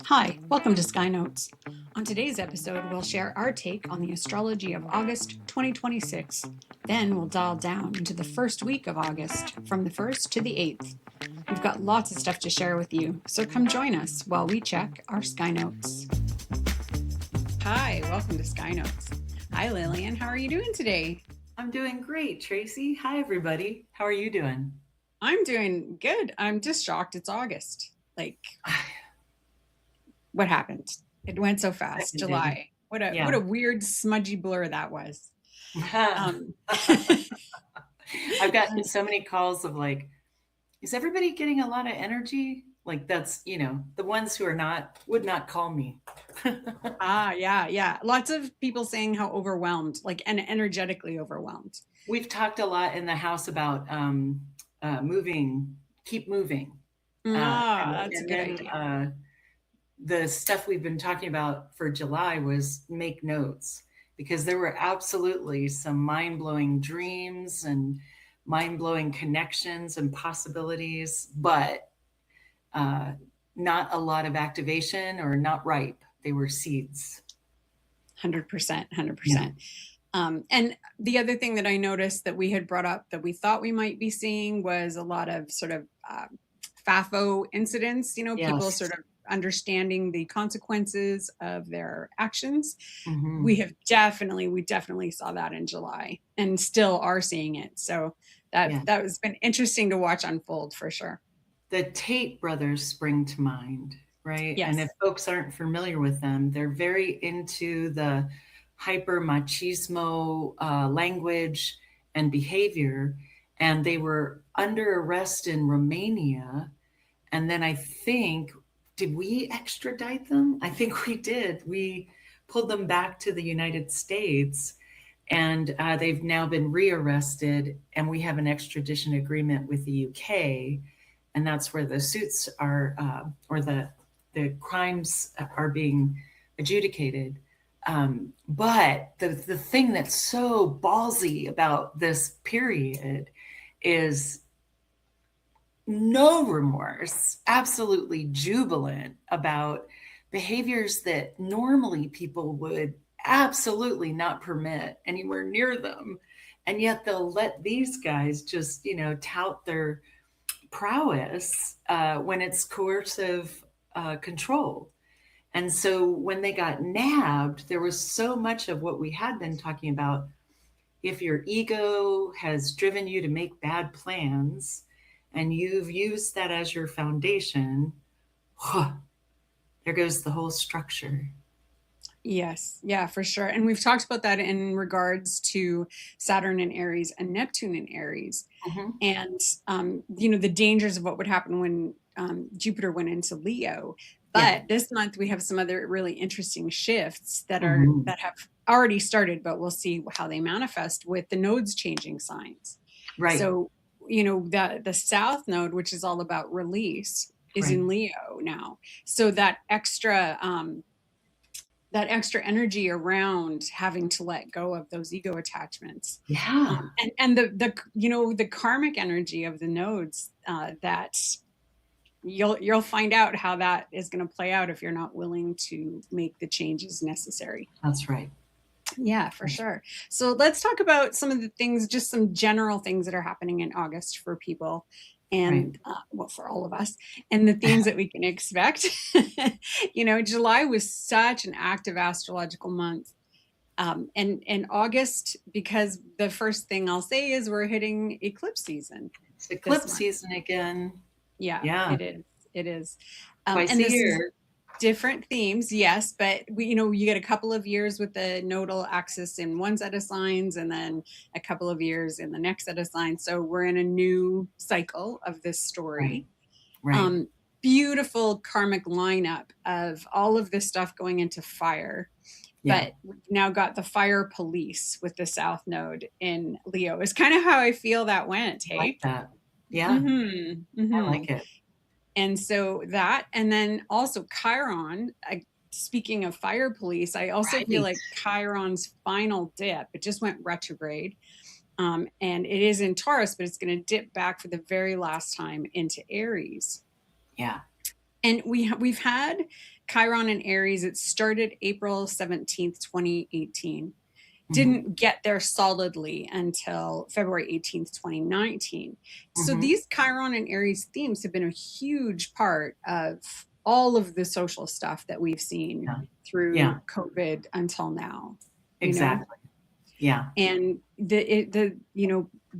Hi, welcome to Sky Notes. On today's episode, we'll share our take on the astrology of August 2026. Then we'll dial down into the first week of August, from the 1st to the 8th. We've got lots of stuff to share with you, so come join us while we check our Sky Notes. Hi, welcome to Sky Notes. Hi, Lillian. How are you doing today? I'm doing great, Tracy. Hi, everybody. How are you doing? I'm doing good. I'm just shocked it's August. What happened? It went so fast. July. What a weird smudgy blur that was. I've gotten so many calls of is everybody getting a lot of energy? That's, the ones who are would not call me. Yeah. Lots of people saying how overwhelmed, and energetically overwhelmed. We've talked a lot in the house about keep moving. That's a good idea. The stuff we've been talking about for July was make notes, because there were absolutely some mind-blowing dreams and mind-blowing connections and possibilities, but not a lot of activation or not ripe. They were seeds. 100%. Yeah. And the other thing that I noticed that we had brought up that we thought we might be seeing was a lot of sort of FAFO incidents, people sort of understanding the consequences of their actions. Mm-hmm. We definitely saw that in July and still are seeing it. So that has been interesting to watch unfold for sure. The Tate brothers spring to mind, right? Yes. And if folks aren't familiar with them, they're very into the hyper machismo language and behavior. And they were under arrest in Romania. And then I think, did we extradite them? I think we did. We pulled them back to the United States, and they've now been rearrested, and we have an extradition agreement with the UK, and that's where the suits are, or the crimes are being adjudicated. But the thing that's so ballsy about this period is no remorse, absolutely jubilant about behaviors that normally people would absolutely not permit anywhere near them. And yet they'll let these guys just, tout their prowess when it's coercive control. And so when they got nabbed, there was so much of what we had been talking about. If your ego has driven you to make bad plans, and you've used that as your foundation, there goes the whole structure. Yes, yeah, for sure. And we've talked about that in regards to Saturn in Aries and Neptune in Aries. Mm-hmm. And, the dangers of what would happen when Jupiter went into Leo. But this month we have some other really interesting shifts that are that have already started, but we'll see how they manifest with the nodes changing signs. Right. So, the South node, which is all about release, is in Leo now. So that extra energy around having to let go of those ego attachments. Yeah. And the karmic energy of the nodes, that you'll find out how that is going to play out if you're not willing to make the changes necessary. That's right. Yeah, for sure. So let's talk about some of the things, just some general things that are happening in August for people and, for all of us, and the things that we can expect. July was such an active astrological month. And August, because the first thing I'll say is we're hitting eclipse season. It's eclipse season again. Yeah, it is. Twice a year. Different themes, yes, but you get a couple of years with the nodal axis in one set of signs and then a couple of years in the next set of signs. So we're in a new cycle of this story. Right. Beautiful karmic lineup of all of this stuff going into fire. Yeah. But we've now got the fire police with the South node in Leo. Is kind of how I feel that went. Hey? I like that. Yeah. Mm-hmm. Mm-hmm. I like it. And so that, and then also Chiron, speaking of fire police, I also feel like Chiron's final dip, it just went retrograde. And it is in Taurus, but it's going to dip back for the very last time into Aries. Yeah. And we've had Chiron in Aries. It started April 17th, 2018. Didn't get there solidly until February 18th, 2019. So these Chiron and Aries themes have been a huge part of all of the social stuff that we've seen through COVID until now. Exactly. Yeah. And the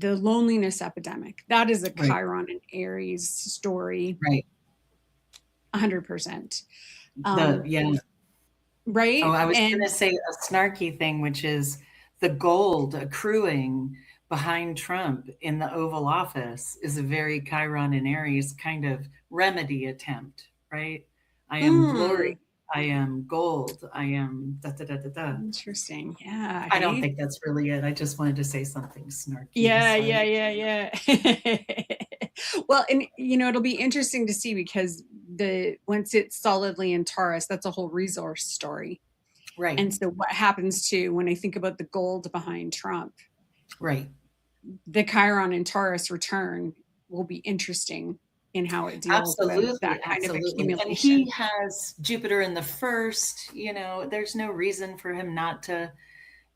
loneliness epidemic, that is a Chiron and Aries story. Right. 100%. Right. Oh, I was going to say a snarky thing, which is the gold accruing behind Trump in the Oval Office is a very Chiron and Aries kind of remedy attempt, right? I am glory. I am gold. I am da da da da da. Interesting. Yeah. I don't think that's really it. I just wanted to say something snarky. Yeah. Well, and it'll be interesting to see, because once it's solidly in Taurus, that's a whole resource story. Right. And so what happens to, when I think about the gold behind Trump, right, the Chiron and Taurus return will be interesting in how it deals with that kind of accumulation. And he has Jupiter in the first, there's no reason for him not to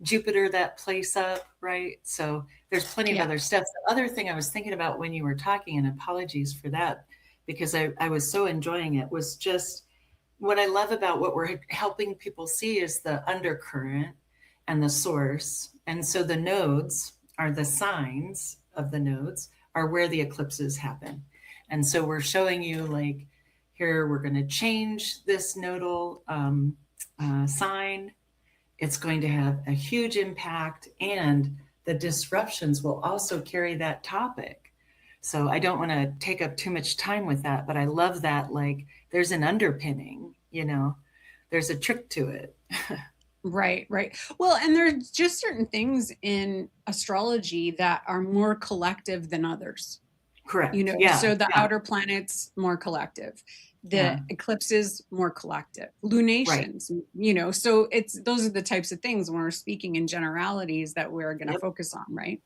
Jupiter that place up, right? So there's plenty of other stuff. The other thing I was thinking about when you were talking, and apologies for that, because I was so enjoying it, was just what I love about what we're helping people see is the undercurrent and the source. And so the nodes are the signs of the nodes are where the eclipses happen. And so we're showing you, like, here, we're going to change this nodal sign. It's going to have a huge impact, and the disruptions will also carry that topic. So I don't want to take up too much time with that, but I love that, like, there's an underpinning, there's a trick to it. Right. Well, and there's just certain things in astrology that are more collective than others. Correct. So the outer planets, more collective. The eclipses, more collective. Lunations, so those are the types of things when we're speaking in generalities that we're going to focus on, right?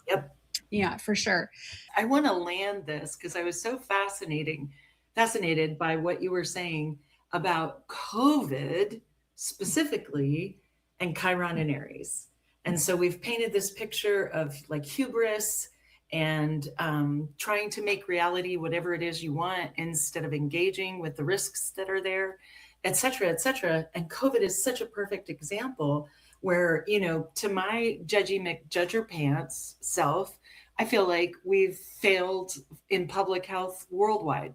Yep. Yeah, for sure. I want to land this because I was so fascinated by what you were saying about COVID specifically and Chiron and Aries. And so we've painted this picture of, like, hubris and trying to make reality whatever it is you want instead of engaging with the risks that are there, et cetera, et cetera. And COVID is such a perfect example where, to my judgy McJudgerpants self, I feel like we've failed in public health worldwide.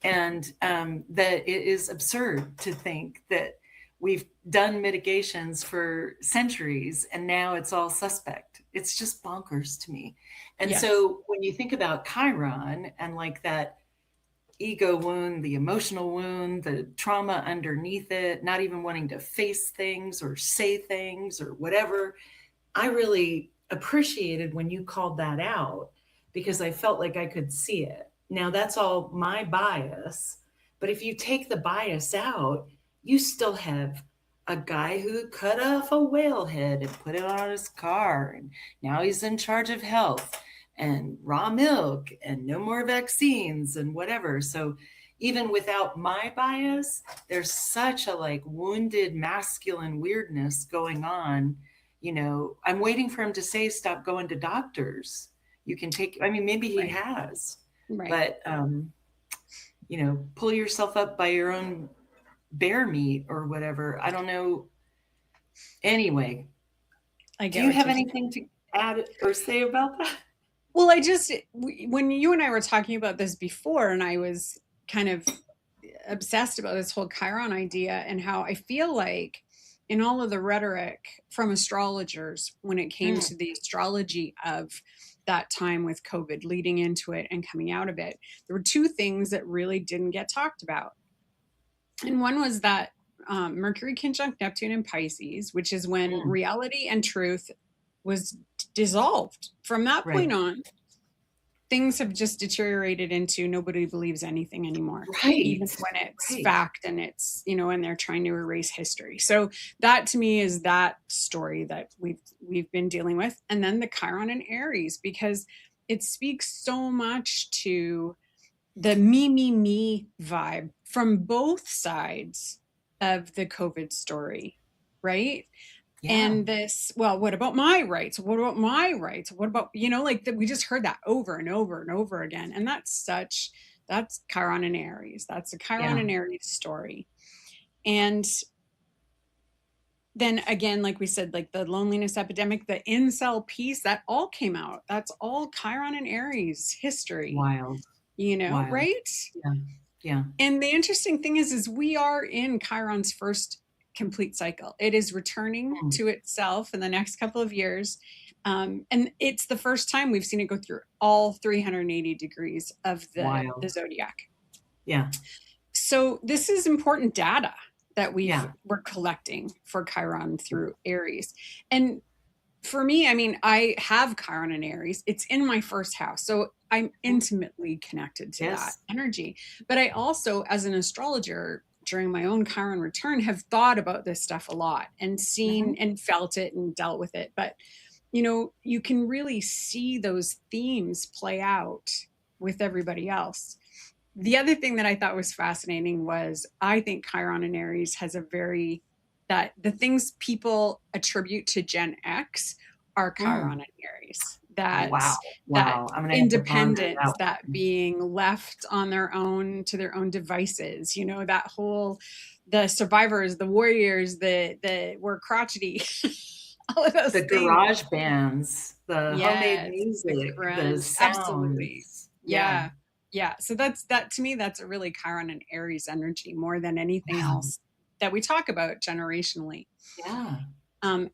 And that it is absurd to think that we've done mitigations for centuries and now it's all suspect. It's just bonkers to me. And so when you think about Chiron and, like, that ego wound, the emotional wound, the trauma underneath it, not even wanting to face things or say things or whatever, I really appreciated when you called that out because I felt like I could see it. Now, that's all my bias, but if you take the bias out, you still have a guy who cut off a whale head and put it on his car, and now he's in charge of health and raw milk and no more vaccines and whatever. So even without my bias, there's such a, like, wounded masculine weirdness going on. I'm waiting for him to say, stop going to doctors. You can take, maybe he has, but, pull yourself up by your own bear meat or whatever. I don't know. Anyway, do you have anything to add or say about that? Well, when you and I were talking about this before, and I was kind of obsessed about this whole Chiron idea and how I feel like in all of the rhetoric from astrologers, when it came to the astrology of that time with COVID, leading into it and coming out of it, there were two things that really didn't get talked about. And one was that Mercury conjunct Neptune in Pisces, which is when reality and truth was dissolved. From that point on, things have just deteriorated into nobody believes anything anymore, even when it's fact and it's, and they're trying to erase history. So that to me is that story that we've been dealing with. And then the Chiron and Aries, because it speaks so much to the me vibe from both sides of the COVID story, right? Yeah. And this, well, what about my rights? What about my rights? What about, like that? We just heard that over and over and over again. And that's Chiron and Aries. That's a Chiron Yeah. and Aries story. And then again, like we said, like the loneliness epidemic, the incel piece, that all came out. That's all Chiron and Aries history, Wild. Wild. right? Yeah. Yeah. And the interesting thing is we are in Chiron's first complete cycle. It is returning Mm. to itself in the next couple of years. And it's the first time we've seen it go through all 380 degrees of the Wild. zodiac. Yeah. So this is important data that Yeah. we're collecting for Chiron through Aries. And for me, I mean, I have Chiron and Aries. It's in my first house. So I'm intimately connected to that Yes. energy. But I also, as an astrologer, during my own Chiron return, have thought about this stuff a lot and seen and felt it and dealt with it. But, you can really see those themes play out with everybody else. The other thing that I thought was fascinating was I think Chiron and Aries has that the things people attribute to Gen X are Chiron and Aries. Wow. That Wow. I'm gonna have to ponder independence, that that one. being left on their own to their own devices, that whole the survivors, the warriors, the were crotchety, all of those The things. garage bands, the homemade Yes, the music, the grunge, absolutely. sounds. Yeah. Yeah. Yeah. So that to me, that's a really Chiron and Aries energy more than anything Wow. else that we talk about generationally. Yeah.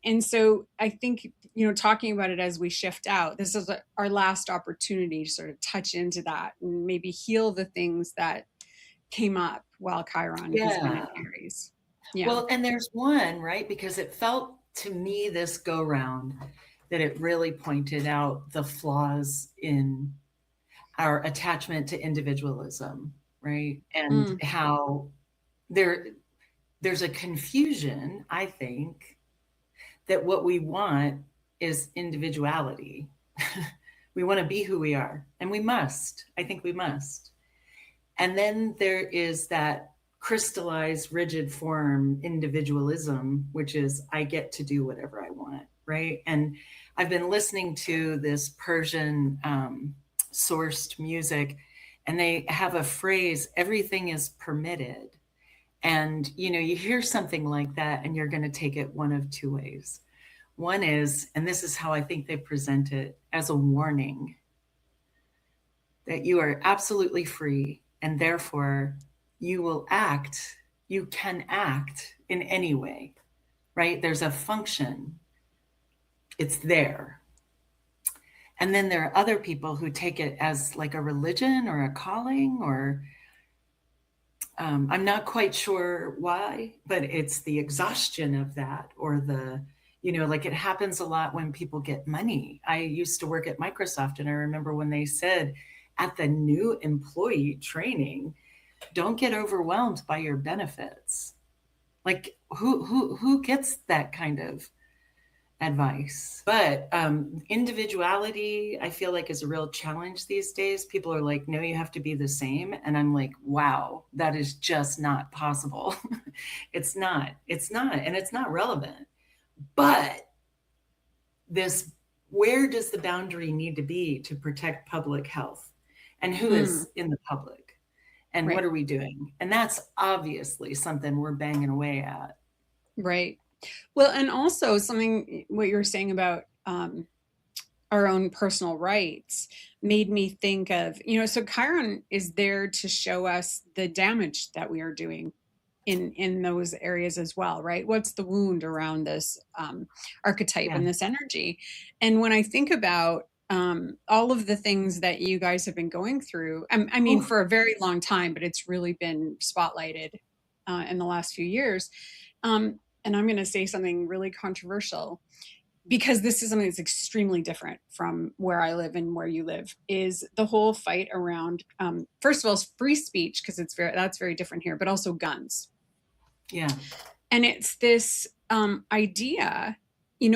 And so I think, talking about it as we shift out, this is our last opportunity to sort of touch into that and maybe heal the things that came up while Chiron has been in Yeah. Aries. Yeah. Well, and there's one, right? Because it felt to me this go round that it really pointed out the flaws in our attachment to individualism, right? And Mm, how there's a confusion, I think, that what we want is individuality. We want to be who we are, and we must. I think we must. And then there is that crystallized, rigid form individualism, which is I get to do whatever I want, right? And I've been listening to this Persian sourced music, and they have a phrase, everything is permitted. And you hear something like that, and you're going to take it one of two ways. One is, and this is how I think they present it, as a warning that you are absolutely free, and therefore you can act in any way, right? There's a function, it's there. And then there are other people who take it as like a religion or a calling, or I'm not quite sure why, but it's the exhaustion of that, or like it happens a lot when people get money. I used to work at Microsoft, and I remember when they said at the new employee training, don't get overwhelmed by your benefits. Like who gets that kind of advice? But individuality, I feel like, is a real challenge these days. People are like, no, you have to be the same. And I'm like, wow, that is just not possible. It's not, and it's not relevant. But where does the boundary need to be to protect public health? And who is in the public? And right. What are we doing? And that's obviously something we're banging away at. Right. Well, and also what you were saying about our own personal rights made me think of, so Chiron is there to show us the damage that we are doing in those areas as well, right? What's the wound around this archetype and this energy? And when I think about all of the things that you guys have been going through, I mean, for a very long time, but it's really been spotlighted in the last few years. And I'm going to say something really controversial, because this is something that's extremely different from where I live and where you live, is the whole fight around, first of all, free speech, because that's very different here, but also guns. Yeah. And it's this idea,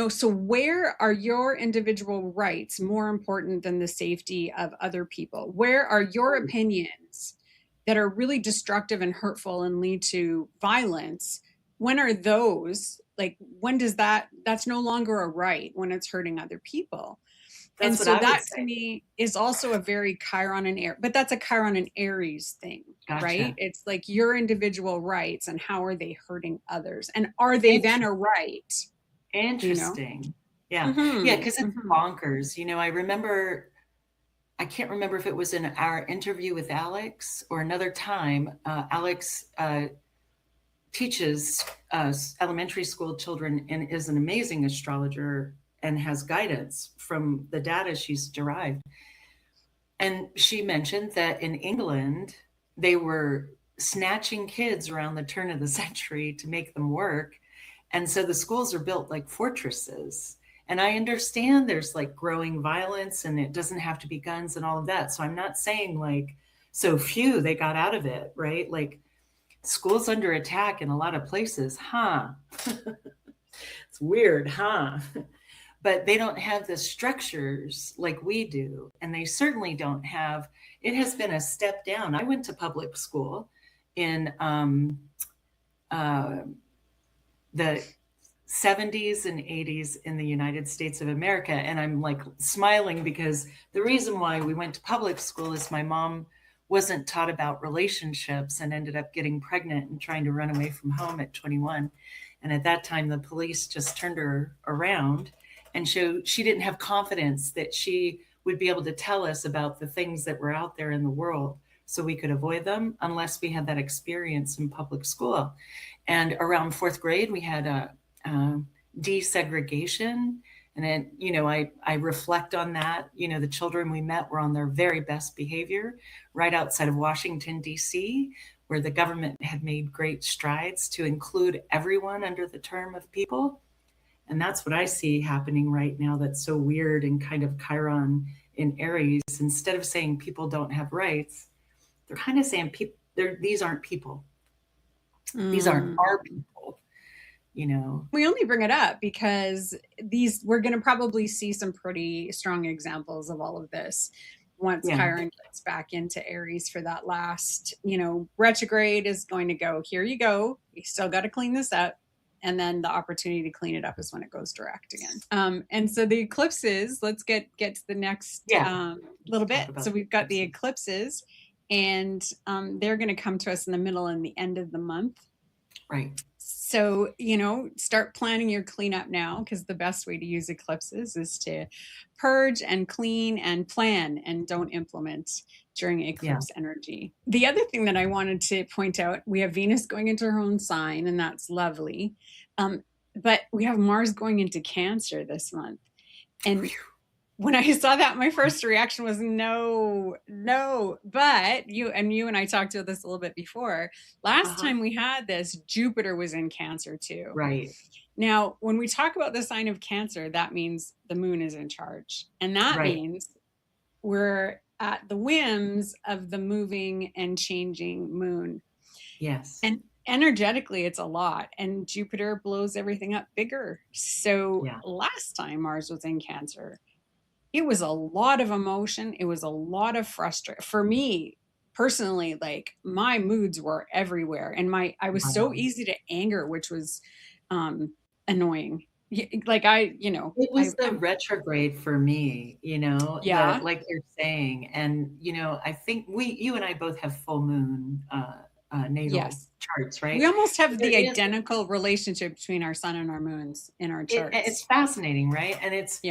so where are your individual rights more important than the safety of other people? Where are your opinions that are really destructive and hurtful and lead to violence, when are those, like, when does that's no longer a right when it's hurting other people? And That's what so I would that to say. me is also a very Chiron and Aries, but that's a Chiron and Aries thing, right? Gotcha. It's like your individual rights and how are they hurting others? And are they then a right? You know? Interesting. Yeah. Yeah, Mm-hmm. because it's Mm-hmm. bonkers. I remember, I can't remember if it was in our interview with Alex or another time. Alex teaches elementary school children and is an amazing astrologer and has guidance from the data she's derived. And she mentioned that in England, they were snatching kids around the turn of the century to make them work. And so the schools are built like fortresses. And I understand there's like growing violence and it doesn't have to be guns and all of that. So I'm not saying like, so few they got out of it, right? Like schools under attack in a lot of places, huh? It's weird, huh? But they don't have the structures like we do. And they certainly don't have, it has been a step down. I went to public school in uh, the 70s and 80s in the United States of America. And I'm like smiling because the reason why we went to public school is my mom wasn't taught about relationships and ended up getting pregnant and trying to run away from home at 21. And at that time, the police just turned her around. And so she didn't have confidence that she would be able to tell us about the things that were out there in the world so we could avoid them unless we had that experience in public school. And around fourth grade, we had a desegregation. And then, I reflect on that. The children we met were on their very best behavior right outside of Washington, D.C., where the government had made great strides to include everyone under the term of people. And that's what I see happening right now that's so weird and kind of Chiron in Aries. Instead of saying people don't have rights, they're kind of saying these aren't people. These aren't our people. We only bring it up because we're going to probably see some pretty strong examples of all of this once Chiron gets back into Aries for that last, retrograde is going to go, here you go. You still got to clean this up. And then the opportunity to clean it up is when it goes direct again. And so the eclipses, let's get to the next little bit. So we've got the eclipses and they're going to come to us in the middle and the end of the month. Right. So, start planning your cleanup now, because the best way to use eclipses is to purge and clean and plan and don't implement during eclipse energy. The other thing that I wanted to point out, we have Venus going into her own sign, and that's lovely. But we have Mars going into Cancer this month. And when I saw that, my first reaction was no. But you and I talked about this a little bit before. Last time we had this, Jupiter was in Cancer too. Right. Now, when we talk about the sign of Cancer, that means the moon is in charge. And that means we're at the whims of the moving and changing moon. Yes. And energetically, it's a lot. And Jupiter blows everything up bigger. So last time Mars was in Cancer, it was a lot of emotion. It was a lot of frustration. For me personally, like my moods were everywhere. And I was so easy to anger, which was annoying. Like it was the retrograde for me, like you're saying. And, I think you and I both have full moon natal charts, right? We almost have the identical relationship between our sun and our moons in our charts. It's fascinating, right? And it's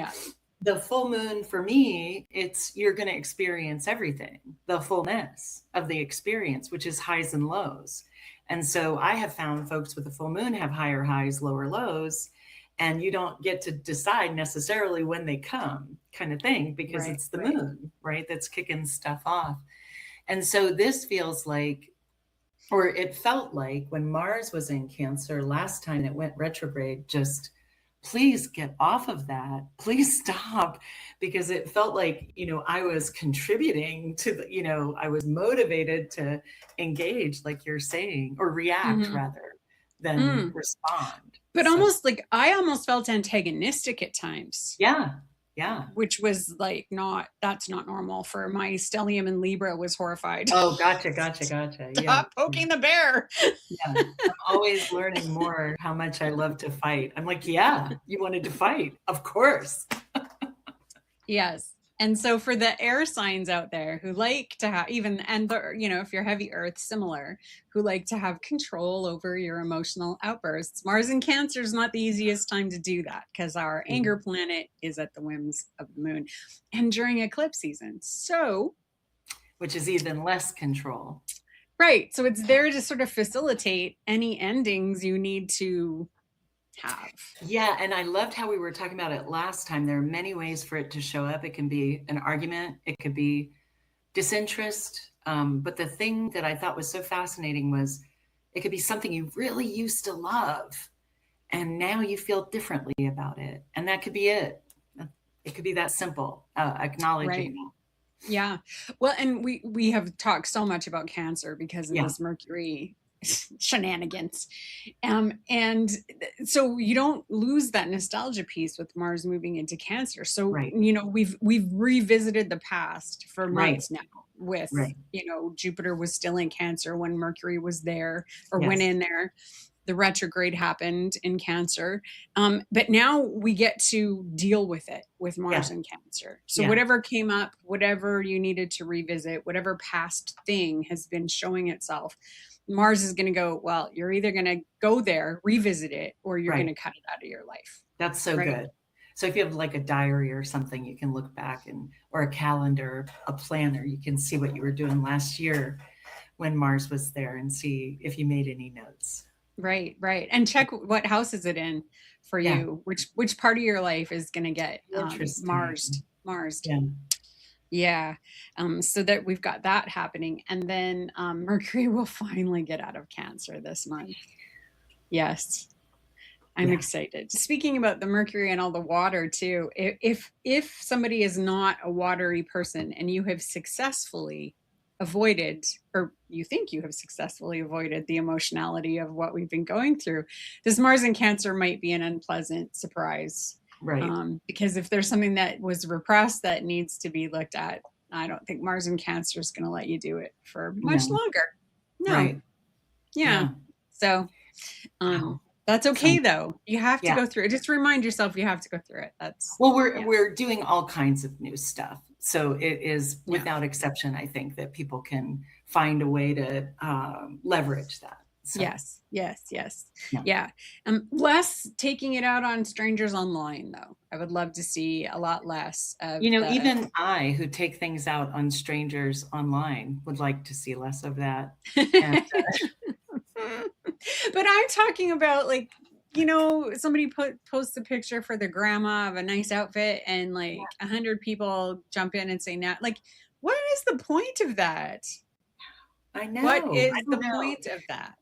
the full moon for me, you're going to experience everything, the fullness of the experience, which is highs and lows. And so I have found folks with the full moon have higher highs, lower lows, and you don't get to decide necessarily when they come, kind of thing, because it's the moon, right? That's kicking stuff off. And so this feels like, or it felt like when Mars was in Cancer last time it went retrograde, just please get off of that. Please stop. Because it felt like, I was contributing to I was motivated to engage, like you're saying, or react rather than respond. But almost like I almost felt antagonistic at times. Yeah. Yeah. which was like that's not normal for my stellium in Libra was horrified. Oh, gotcha, gotcha, gotcha. Yeah. Stop poking the bear. Yeah. I'm always learning more how much I love to fight. I'm like, yeah, you wanted to fight. Of course. Yes. And so for the air signs out there who like to have if you're heavy earth, similar, who like to have control over your emotional outbursts, Mars in Cancer is not the easiest time to do that because our anger planet is at the whims of the moon and during eclipse season. So, which is even less control. Right. So it's there to sort of facilitate any endings you need to have. Yeah. And I loved how we were talking about it last time. There are many ways for it to show up. It can be an argument, it could be disinterest. But the thing that I thought was so fascinating was it could be something you really used to love, and now you feel differently about it. And that could be it. It could be that simple, acknowledging that. Yeah. Well, and we have talked so much about Cancer because of this Mercury shenanigans. And so you don't lose that nostalgia piece with Mars moving into Cancer. So, we've revisited the past for months now with, Jupiter was still in Cancer when Mercury was there or went in there. The retrograde happened in Cancer. But now we get to deal with it with Mars in Cancer. So whatever came up, whatever you needed to revisit, whatever past thing has been showing itself, Mars is going to go, well, you're either going to go there, revisit it, or you're going to cut it out of your life. That's so good. So if you have like a diary or something, you can look back or a calendar, a planner, you can see what you were doing last year when Mars was there and see if you made any notes. Right. And check what house is it in for you, which part of your life is going to get Mars. Yeah. So that we've got that happening. And then Mercury will finally get out of Cancer this month. Yes. I'm excited. Speaking about the Mercury and all the water too, if somebody is not a watery person and you have successfully avoided, or you think you have successfully avoided the emotionality of what we've been going through, this Mars in Cancer might be an unpleasant surprise. Right. Because if there's something that was repressed that needs to be looked at, I don't think Mars in Cancer is going to let you do it for much longer. No. Right. Yeah. So, that's okay though. You have to go through it. Just remind yourself you have to go through it. We're doing all kinds of new stuff. So it is without exception, I think, that people can find a way to leverage that. So. Yes. Yeah. Less taking it out on strangers online, though. I would love to see a lot less of even I, who take things out on strangers online, would like to see less of that. And, but I'm talking about somebody posts a picture for the grandma of a nice outfit and 100 people jump in and say, "Now, what is the point of that?" I know. What is the point of that?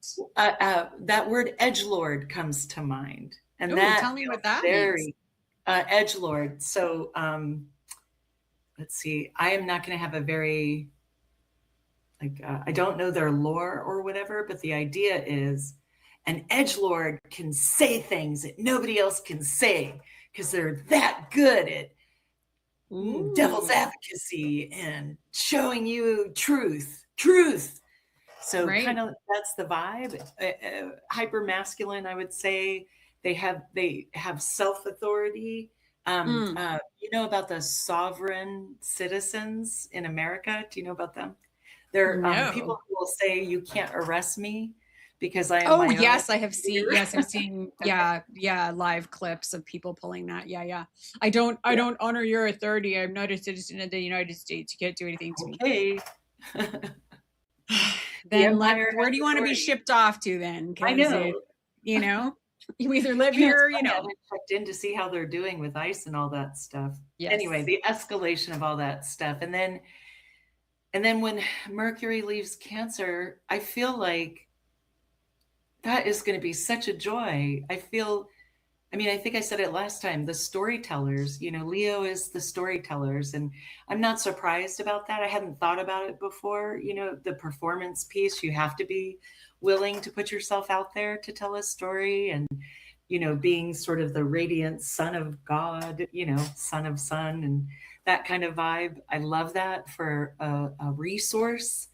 That word edgelord comes to mind. And tell me what that means. Edgelord. So let's see. I am not going to have a very, I don't know their lore or whatever, but the idea is an edgelord can say things that nobody else can say because they're that good at devil's advocacy and showing you truth. So kind of that's the vibe. Hyper masculine, I would say. They have self-authority. You know about the sovereign citizens in America? Do you know about them? They're people who will say, "You can't arrest me because I am." Oh, yes, I have seen. Yes, I've seen. Live clips of people pulling that. Yeah. I don't honor your authority. I'm not a citizen of the United States. You can't do anything to me. Then where do you want to be shipped off to then? I know. You either live here, I haven't checked in to see how they're doing with ICE and all that stuff. Yes. Anyway, the escalation of all that stuff. And then when Mercury leaves Cancer, I feel like that is going to be such a joy. I think I said it last time, the storytellers, Leo is the storytellers. And I'm not surprised about that. I hadn't thought about it before. The performance piece, you have to be willing to put yourself out there to tell a story. And, being sort of the radiant son of God, son of sun, and that kind of vibe. I love that for a resource.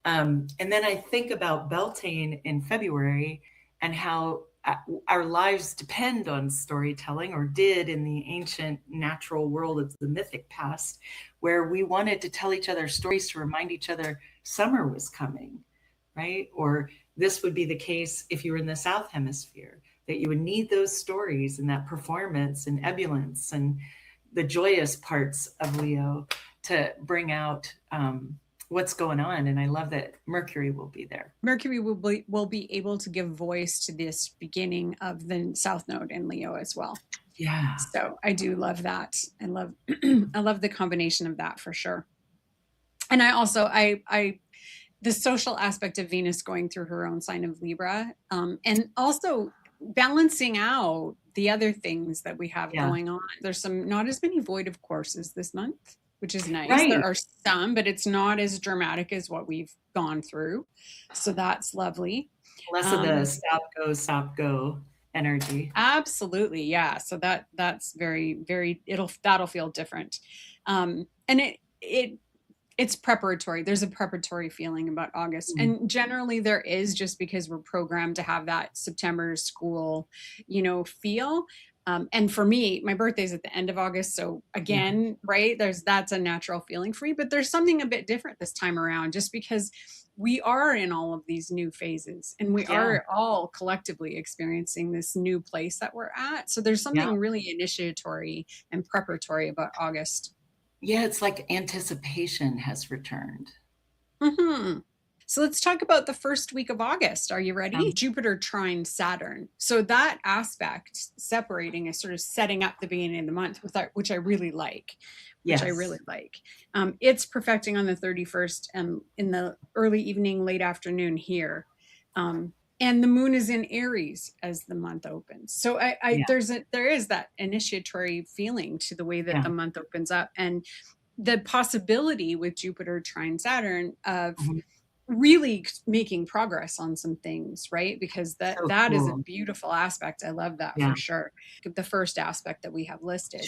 And then I think about Beltane in February and how our lives depend on storytelling, or did in the ancient natural world of the mythic past, where we wanted to tell each other stories to remind each other summer was coming, right? Or this would be the case if you were in the South Hemisphere, that you would need those stories and that performance and ebullience and the joyous parts of Leo to bring out what's going on. And I love that Mercury will be there. Mercury will be able to give voice to this beginning of the South Node in Leo as well. Yeah. So I do love that. I love I love the combination of that for sure. And I also the social aspect of Venus going through her own sign of Libra, and also balancing out the other things that we have going on. There's not as many void courses this month, which is nice. Right. There are some, but it's not as dramatic as what we've gone through. So that's lovely. Less of the stop go energy. Absolutely. Yeah. So that's very, very, that'll feel different. And it's preparatory. There's a preparatory feeling about August. And generally there is, just because we're programmed to have that September school, feel. And for me, my birthday's at the end of August. So again, right, that's a natural feeling for me, but there's something a bit different this time around, just because we are in all of these new phases, and we are all collectively experiencing this new place that we're at. So there's something really initiatory and preparatory about August. Yeah, it's like anticipation has returned. Mm-hmm. So let's talk about the first week of August. Are you ready? Jupiter trine Saturn. So that aspect separating is sort of setting up the beginning of the month, which I really like. Yes. Which I really like. It's perfecting on the 31st in the early evening, late afternoon here. And the moon is in Aries as the month opens. So there is that initiatory feeling to the way that the month opens up, and the possibility with Jupiter trine Saturn of really making progress on some things, right? Because that is a beautiful aspect. I love that for sure. The first aspect that we have listed,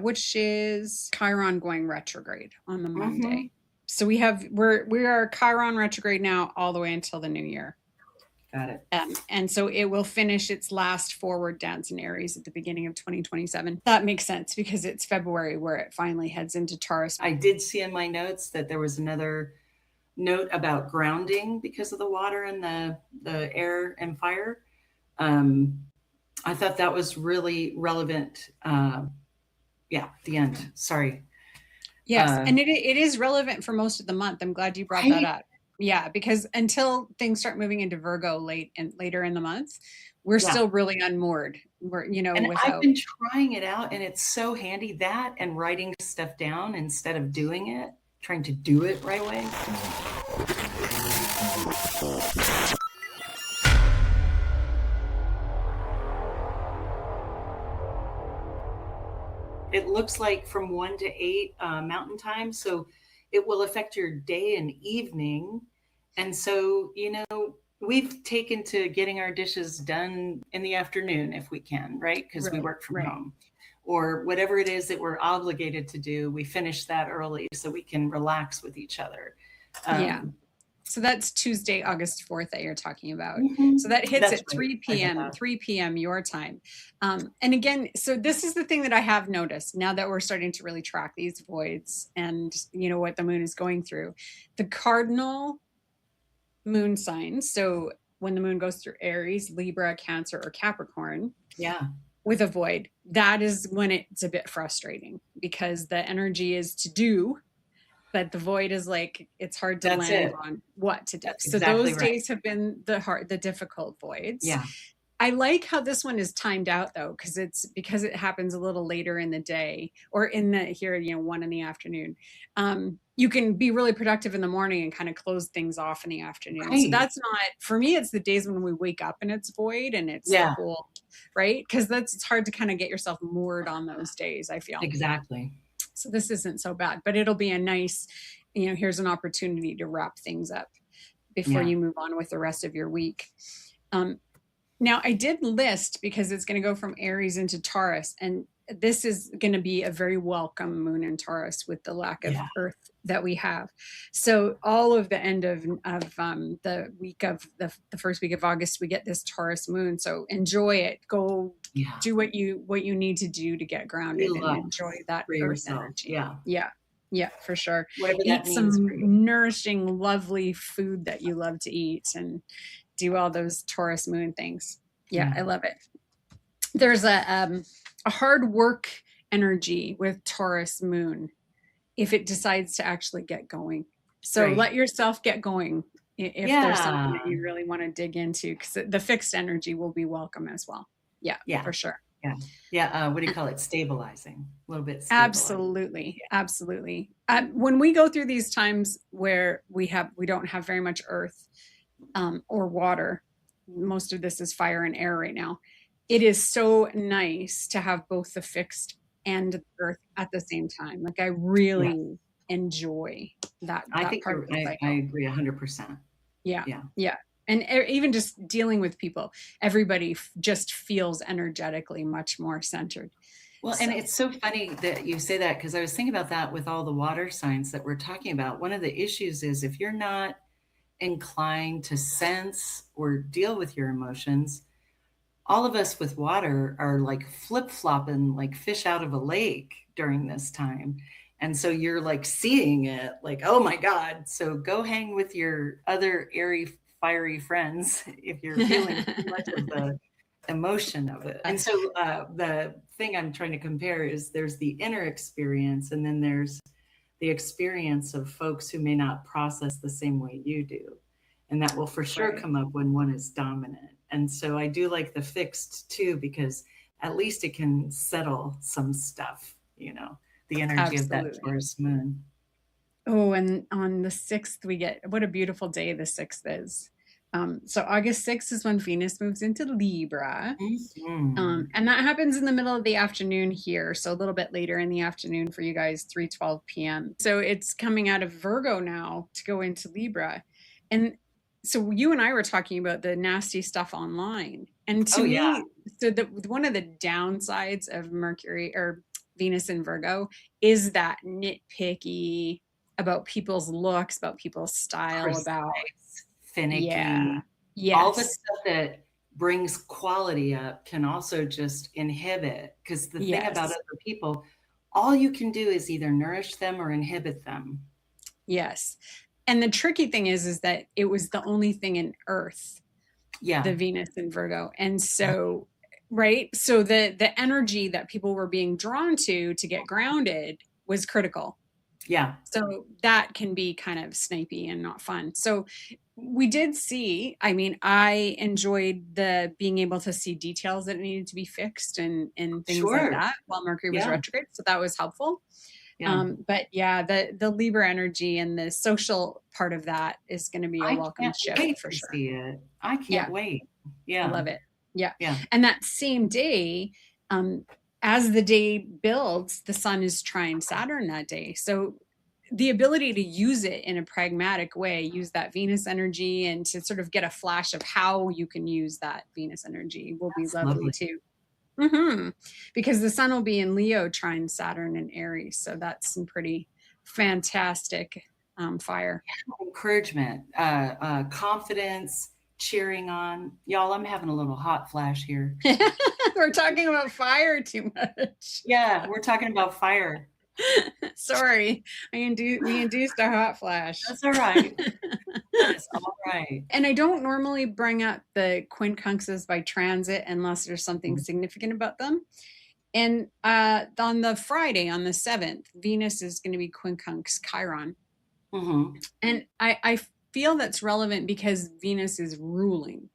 which is Chiron going retrograde on the Monday. So we are Chiron retrograde now all the way until the new year. Got it. And so it will finish its last forward dance in Aries at the beginning of 2027. That makes sense because it's February where it finally heads into Taurus. I did see in my notes that there was another note about grounding because of the water and the air and fire. I thought that was really relevant. The end. Sorry. Yes, and it is relevant for most of the month. I'm glad you brought that up. Yeah, because until things start moving into Virgo later in the month, we're still really unmoored. I've been trying it out, and it's so handy, that and writing stuff down instead of doing it, trying to do it right away. It looks like from 1 to 8 Mountain Time, so it will affect your day and evening. And so, we've taken to getting our dishes done in the afternoon if we can, right? Because we work from home. Or whatever it is that we're obligated to do, we finish that early so we can relax with each other. So that's Tuesday, August 4th that you're talking about. So that hits at 3 p.m. your time. And again, so this is the thing that I have noticed now that we're starting to really track these voids and what the moon is going through. The cardinal moon signs. So when the moon goes through Aries, Libra, Cancer, or Capricorn. With a void, that is when it's a bit frustrating because the energy is to do, but the void is like, it's hard to land on what to do. So those days have been the difficult voids. I like how this one is timed out though, because it happens a little later in the day or in the 1 in the afternoon. You can be really productive in the morning and kind of close things off in the afternoon. So that's not, for me, it's the days when we wake up and it's void and it's cool, right? Because it's hard to kind of get yourself moored on those days, I feel. Exactly. So this isn't so bad, but it'll be a nice, here's an opportunity to wrap things up before you move on with the rest of your week. Now I did list, because it's going to go from Aries into Taurus, and this is going to be a very welcome moon in Taurus with the lack of earth that we have. So all of the end of the week of the first week of August, we get this Taurus moon. So enjoy it. Go do what you need to do to get grounded and enjoy that for earth yourself. energy. Yeah, for sure. Whatever Eat that means some for you. nourishing, lovely food that you love to eat, and do all those Taurus moon things. Yeah, I love it. There's a hard work energy with Taurus moon if it decides to actually get going. So let yourself get going if there's something that you really want to dig into, because the fixed energy will be welcome as well. Yeah, for sure. What do you call it? Stabilizing. A little bit stabilizing. Absolutely. When we go through these times where we don't have very much earth or water, most of this is fire and air right now. It is so nice to have both the fixed and the earth at the same time. Like, I really enjoy that. I think part of the cycle. I agree 100%. Yeah. And even just dealing with people, everybody just feels energetically much more centered. Well, and it's so funny that you say that, because I was thinking about that with all the water signs that we're talking about. One of the issues is, if you're not inclined to sense or deal with your emotions, all of us with water are like flip-flopping like fish out of a lake during this time. And so you're like seeing it like, oh my God. So go hang with your other airy, fiery friends if you're feeling too much of the emotion of it. And so the thing I'm trying to compare is, there's the inner experience, and then there's the experience of folks who may not process the same way you do. And that will for sure come up when one is dominant. And so I do like the fixed too, because at least it can settle some stuff, the energy of that Taurus moon. Oh, and on the 6th, we get, what a beautiful day the 6th is. So August 6th is when Venus moves into Libra. And that happens in the middle of the afternoon here. So a little bit later in the afternoon for you guys, 3:12 p.m. So it's coming out of Virgo now to go into Libra. And so you and I were talking about the nasty stuff online. And to me, so one of the downsides of Mercury or Venus in Virgo is that nitpicky about people's looks, about people's style, about finicky. All the stuff that brings quality up can also just inhibit, because the thing about other people, all you can do is either nourish them or inhibit them. Yes. And the tricky thing is that it was the only thing in Earth, the Venus in Virgo. And so, so the energy that people were being drawn to get grounded was critical. So that can be kind of snipey and not fun. So we did see, I enjoyed the being able to see details that needed to be fixed and things like that while Mercury was retrograde. So that was helpful. But the Libra energy and the social part of that is going to be a welcome shift for sure. See it. I can't wait. I love it. And that same day, as the day builds, the sun is trine Saturn that day. So the ability to use it in a pragmatic way, use that Venus energy, and to sort of get a flash of how you can use that Venus energy will be lovely too. Because the sun will be in Leo, trine Saturn and Aries. So that's some pretty fantastic fire. Encouragement, confidence, cheering on. Y'all, I'm having a little hot flash here. We're talking about fire too much. Yeah, we're talking about fire. Sorry, we induced a hot flash. That's all right. That's all right. And I don't normally bring up the quincunxes by transit unless there's something significant about them. And on the Friday, on the 7th, Venus is going to be quincunx Chiron. And I feel that's relevant because Venus is ruling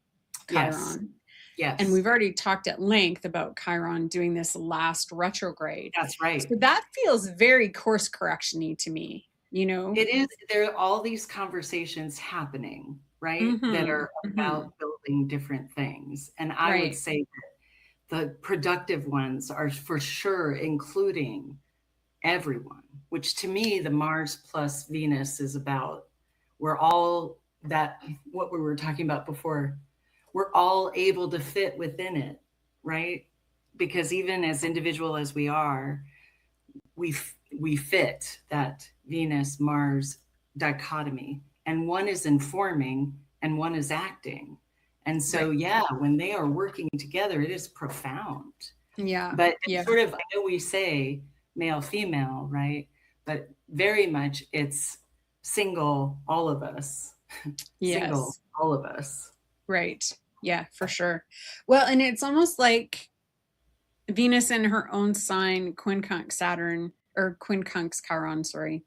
Chiron. Yes. And we've already talked at length about Chiron doing this last retrograde. That's right. So that feels very course correction-y to me, It is. There are all these conversations happening, right? That are about building different things. And I would say that the productive ones are for sure including everyone, which to me, the Mars plus Venus is about, we're all that, what we were talking about before. we're all able to fit within it, right? Because even as individual as we are, we fit that Venus Mars dichotomy, and one is informing and one is acting. And so, Right. yeah, when they are working together, it is profound. Yeah. But Yeah. it's sort of, I know we say male, female, right? But very much it's single, all of us. Single, Yes. all of us. Right. Yeah, for sure. Well, and it's almost like Venus in her own sign, Quincunx Saturn, or Quincunx Chiron, sorry,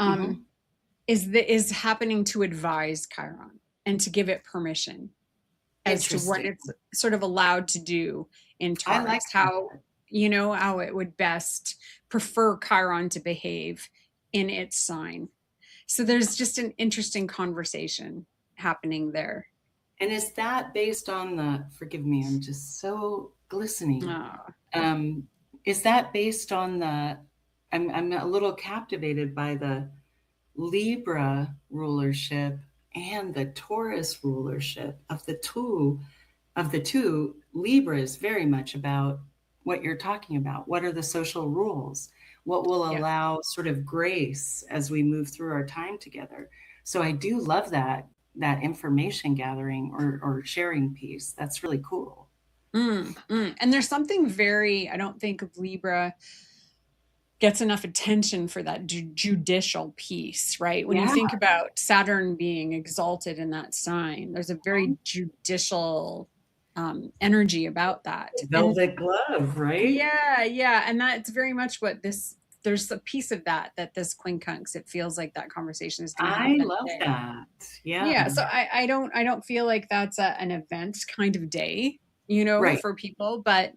Mm-hmm. um, is happening to advise Chiron and to give it permission as to what Interesting. it's sort of allowed to do in I like Taurus, how, that. how it would best prefer Chiron to behave in its sign. So there's just an interesting conversation happening there. And is that based on the, forgive me, I'm just so glistening. Uh, Um, is that based on the, I'm a little captivated by the Libra rulership and the Taurus rulership of the two. Libra is very much about what you're talking about. What are the social rules? What will yeah. allow sort of grace as we move through our time together? So I do love that information gathering or sharing piece. That's really cool. And there's something very, I don't think Libra gets enough attention for that judicial piece, right? When you Yeah. think about Saturn being exalted in that sign, there's a very judicial energy about that. And Velvet glove, right? yeah. And that's very much what there's a piece of that this Quincunx, it feels like that conversation is going to I happen love today. that. Yeah. Yeah, so I don't feel like that's an event kind of day, Right. for people, but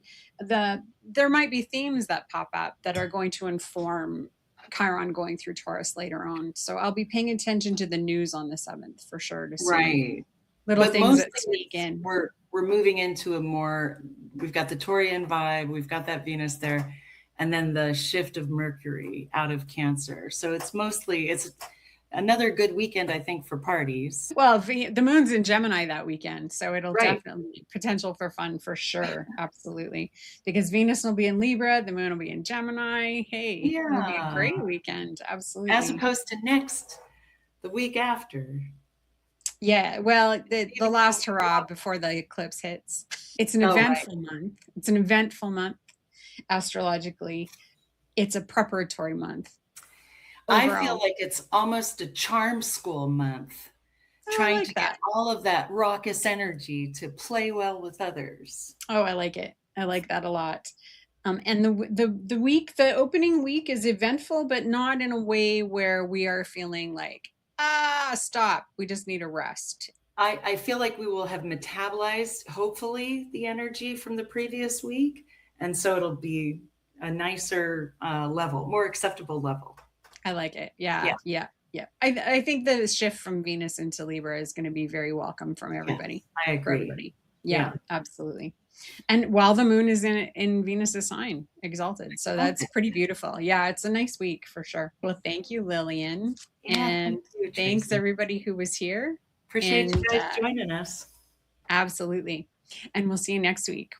there might be themes that pop up that are going to inform Chiron going through Taurus later on. So I'll be paying attention to the news on the 7th for sure to see Right. little But things mostly that sneak in. we're moving into a more, we've got the Taurian vibe, we've got that Venus there, and then the shift of Mercury out of Cancer. So it's another good weekend, I think, for parties. Well, the moon's in Gemini that weekend, so it'll Right. definitely be potential for fun for sure. Absolutely. Because Venus will be in Libra, the moon will be in Gemini. Hey, it'll be a Yeah. great weekend. Absolutely. As opposed to the week after. Yeah, well, the last hurrah before the eclipse hits. It's an Oh, right. eventful month. It's an eventful month astrologically. It's a preparatory month. I feel Overall. like it's almost a charm school month, Oh, I trying like to that. get all of that raucous energy to play well with others. Oh, I like it. I like that a lot. And the opening week is eventful, but not in a way where we are feeling like, stop. We just need a rest. I feel like we will have metabolized, hopefully, the energy from the previous week. And so it'll be a nicer level, more acceptable level. I like it. Yeah. I think the shift from Venus into Libra is going to be very welcome from everybody. I agree. For everybody. Yeah, absolutely. And while the moon is in Venus's sign, exalted. So that's pretty beautiful. Yeah, it's a nice week for sure. Well, thank you, Lillian. Yeah, and thanks Tracy. everybody who was here. Appreciate you guys joining us. Absolutely. And we'll see you next week.